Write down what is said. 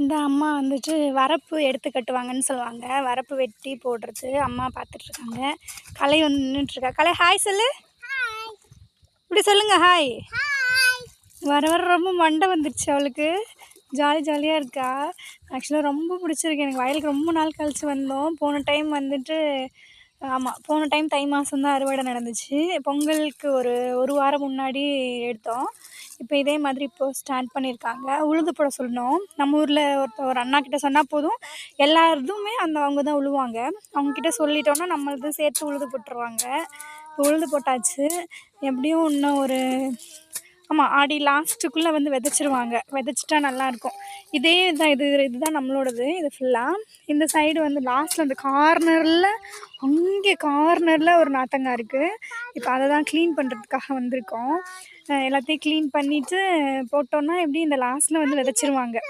இந்த அம்மா வந்துட்டு வரப்பு எடுத்து கட்டுவாங்கன்னு சொல்லுவாங்க. வரப்பு வெட்டி போடுறது அம்மா பார்த்துட்ருக்காங்க. கலை வந்து நின்றுட்டுருக்கா. கலை ஹாய் சொல்லு. இப்படி சொல்லுங்க ஹாய். வர வர ரொம்ப மண்டை வந்துடுச்சு அவளுக்கு. ஜாலியாக இருக்கா. ஆக்சுவலாக ரொம்ப பிடிச்சிருக்கு எனக்கு. வயலுக்கு ரொம்ப நாள் கழிச்சு வந்தோம். போன டைம் வந்துட்டு போன டைம் தை மாதம் தான் அறுவடை நடந்துச்சு. பொங்கலுக்கு ஒரு வாரம் முன்னாடி எடுத்தோம். இப்போ இதே மாதிரி இப்போது ஸ்டார்ட் பண்ணியிருக்காங்க. உழுது போட சொல்லணும். நம்ம ஊரில் ஒரு அண்ணாக்கிட்ட சொன்னால் போதும், எல்லா இதுவுமே அவங்க தான் உழுவாங்க. அவங்கக்கிட்ட சொல்லிட்டோன்னா நம்மளது சேர்த்து உழுது போட்டுருவாங்க. இப்போ உழுது போட்டாச்சு. எப்படியும் இன்னும் ஆடி லாஸ்ட்டுக்குள்ளே வந்து விதைச்சிருவாங்க. விதைச்சிட்டா நல்லாயிருக்கும். இதே தான் இதுதான் நம்மளோடது. இது ஃபுல்லாக இந்த சைடு வந்து லாஸ்ட்டில் அந்த கார்னரில் ஒரு நாத்தங்காய் இருக்குது. இப்போ அதை தான் க்ளீன் பண்ணுறதுக்காக வந்திருக்கோம். எல்லாத்தையும் க்ளீன் பண்ணிவிட்டு போட்டோன்னா எப்படி இந்த லாஸ்ட்டில் வந்து விதைச்சிருவாங்க.